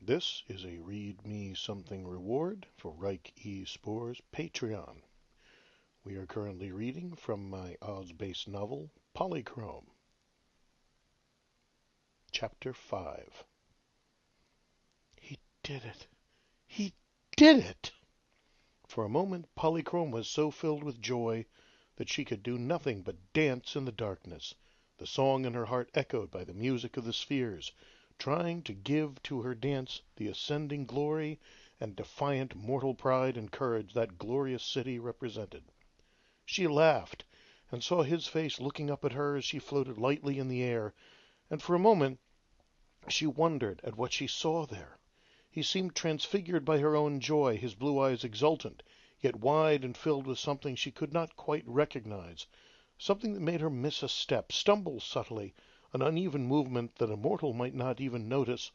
This is a Read Me Something reward for Reich E. Spore's Patreon. We are currently reading from my Oz-based novel, Polychrome. Chapter 5. He did it! He did it! For a moment, Polychrome was so filled with joy that she could do nothing but dance in the darkness, the song in her heart echoed by the music of the spheres, trying to give to her dance the ascending glory and defiant mortal pride and courage that glorious city represented. She laughed, and saw his face looking up at her as she floated lightly in the air, and for a moment she wondered at what she saw there. He seemed transfigured by her own joy, his blue eyes exultant, yet wide and filled with something she could not quite recognize, something that made her miss a step, stumble subtly, an uneven movement that a mortal might not even notice,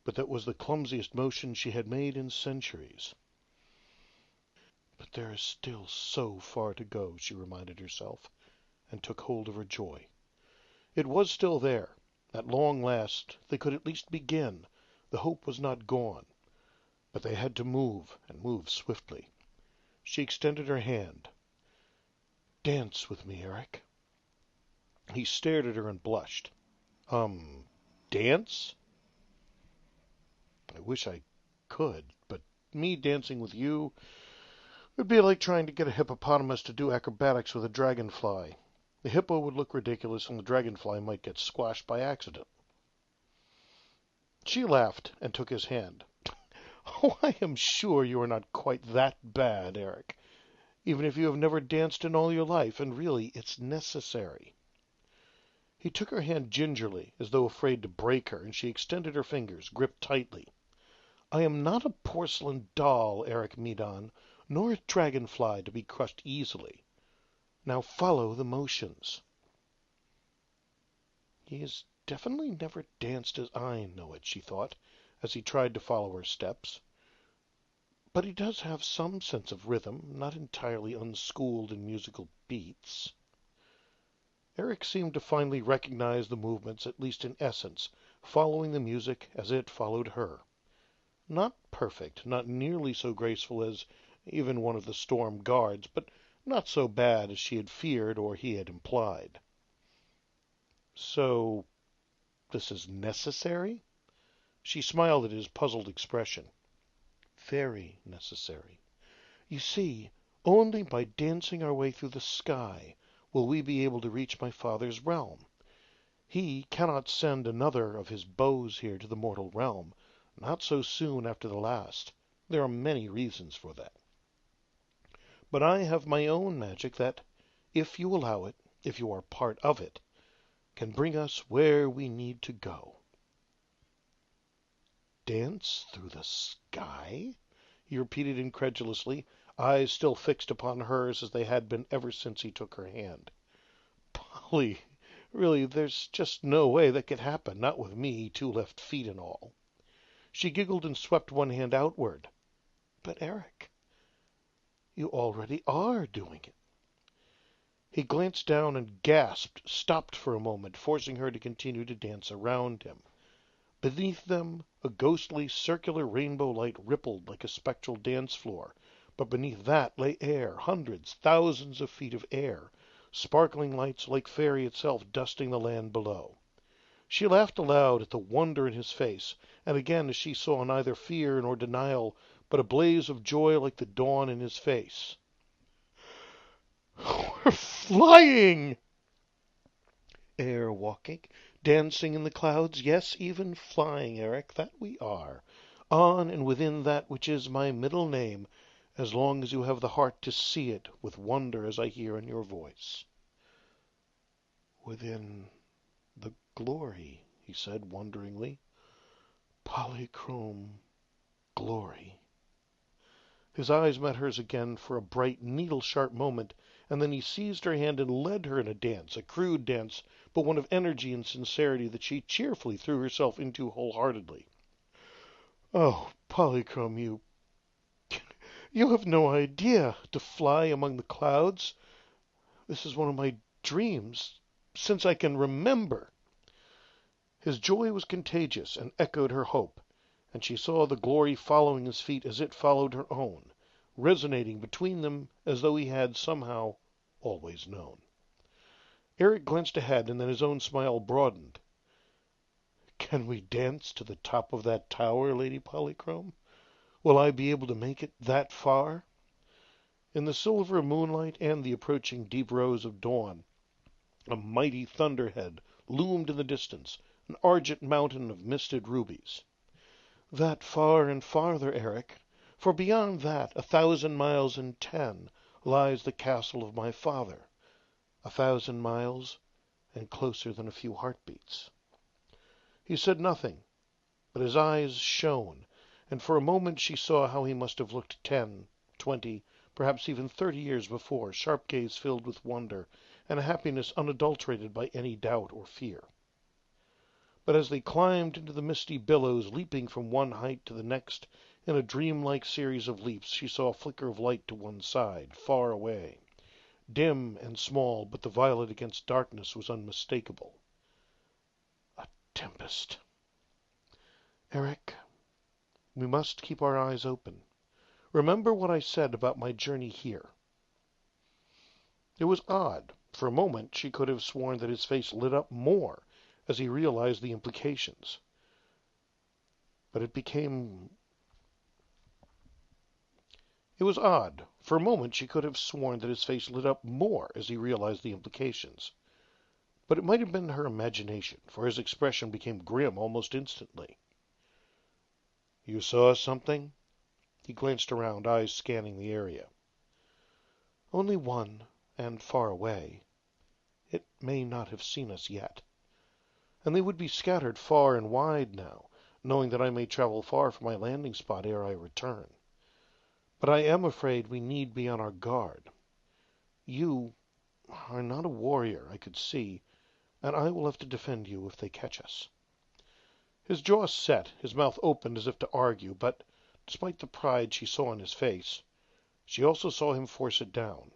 but that was the clumsiest motion she had made in centuries. But there is still so far to go, she reminded herself, and took hold of her joy. It was still there. At long last they could at least begin. The hope was not gone. But they had to move, and move swiftly. She extended her hand. "Dance with me, Eric." He stared at her and blushed. Dance? I wish I could, but me dancing with you would be like trying to get a hippopotamus to do acrobatics with a dragonfly. The hippo would look ridiculous, and the dragonfly might get squashed by accident. She laughed and took his hand. "Oh, I am sure you are not quite that bad, Eric, even if you have never danced in all your life, and really it's necessary." He took her hand gingerly, as though afraid to break her, and she extended her fingers, gripped tightly. "I am not a porcelain doll, Eric Medan, nor a dragonfly to be crushed easily. Now follow the motions." He has definitely never danced as I know it, she thought, as he tried to follow her steps. But he does have some sense of rhythm, not entirely unschooled in musical beats. Eric seemed to finally recognize the movements, at least in essence, following the music as it followed her. Not perfect, not nearly so graceful as even one of the storm guards, but not so bad as she had feared or he had implied. So, this is necessary? She smiled at his puzzled expression. Very necessary. You see, only by dancing our way through the sky will we be able to reach my father's realm. He cannot send another of his bows here to the mortal realm, not so soon after the last. There are many reasons for that. But I have my own magic that, if you allow it, if you are part of it, can bring us where we need to go." "Dance through the sky?" he repeated incredulously, eyes still fixed upon hers as they had been ever since he took her hand. "Polly, really, there's just no way that could happen, not with me, 2 left feet and all." She giggled and swept one hand outward. "But Eric, you already are doing it." He glanced down and gasped, stopped for a moment, forcing her to continue to dance around him. Beneath them, a ghostly, circular rainbow light rippled like a spectral dance floor, but beneath that lay air, hundreds, thousands of feet of air, sparkling lights like fairy itself dusting the land below. She laughed aloud at the wonder in his face, and again as she saw neither fear nor denial, but a blaze of joy like the dawn in his face. "We're flying!" "Air walking, dancing in the clouds, yes, even flying, Eric, that we are, on and within that which is my middle name, as long as you have the heart to see it with wonder as I hear in your voice." "Within the glory," he said wonderingly. "Polychrome glory." His eyes met hers again for a bright, needle-sharp moment, and then he seized her hand and led her in a dance, a crude dance, but one of energy and sincerity that she cheerfully threw herself into wholeheartedly. "Oh, Polychrome, you have no idea, to fly among the clouds. This is one of my dreams, since I can remember." His joy was contagious and echoed her hope, and she saw the glory following his feet as it followed her own, resonating between them as though he had somehow always known. Eric glanced ahead, and then his own smile broadened. "Can we dance to the top of that tower, Lady Polychrome? Will I be able to make it that far?" In the silver moonlight and the approaching deep rose of dawn, a mighty thunderhead loomed in the distance, an argent mountain of misted rubies. "That far and farther, Eric, for beyond that, 1,000 miles and 10, lies the castle of my father. 1,000 miles, and closer than a few heartbeats." He said nothing, but his eyes shone, and for a moment she saw how he must have looked 10, 20, perhaps even 30 years before, sharp gaze filled with wonder, and a happiness unadulterated by any doubt or fear. But as they climbed into the misty billows, leaping from one height to the next in a dreamlike series of leaps, she saw a flicker of light to one side, far away. Dim and small, but the violet against darkness was unmistakable. A tempest. "Eric, we must keep our eyes open. Remember what I said about my journey here." It was odd. For a moment she could have sworn that his face lit up more as he realized the implications. But it was odd. For a moment she could have sworn that his face lit up more as he realized the implications. But it might have been her imagination, for his expression became grim almost instantly. "You saw something?" He glanced around, eyes scanning the area. "Only one, and far away. It may not have seen us yet. And they would be scattered far and wide now, knowing that I may travel far from my landing spot ere I return. But I am afraid we need be on our guard. You are not a warrior, I could see, and I will have to defend you if they catch us." His jaw set, his mouth opened as if to argue, but, despite the pride she saw in his face, she also saw him force it down.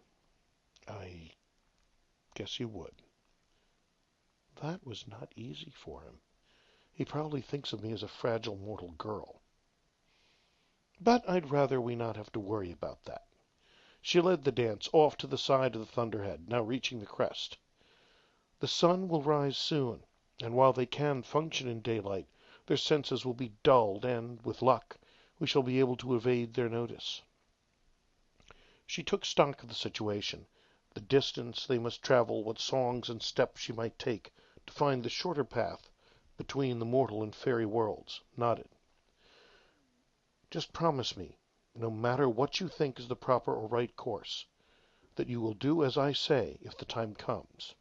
"I guess you would." That was not easy for him. He probably thinks of me as a fragile mortal girl. "But I'd rather we not have to worry about that." She led the dance off to the side of the thunderhead, now reaching the crest. "The sun will rise soon, and while they can function in daylight, their senses will be dulled, and, with luck, we shall be able to evade their notice." She took stock of the situation, the distance they must travel, what songs and steps she might take to find the shorter path between the mortal and fairy worlds, nodded. "Just promise me, no matter what you think is the proper or right course, that you will do as I say if the time comes."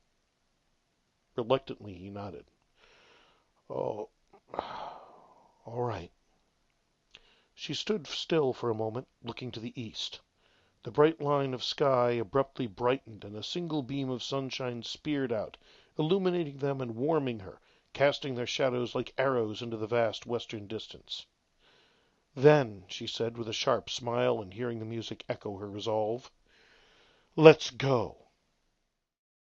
Reluctantly he nodded. "Oh, all right." She stood still for a moment, looking to the east. The bright line of sky abruptly brightened, and a single beam of sunshine speared out, illuminating them and warming her, casting their shadows like arrows into the vast western distance. "Then," she said with a sharp smile, and hearing the music echo her resolve, "let's go."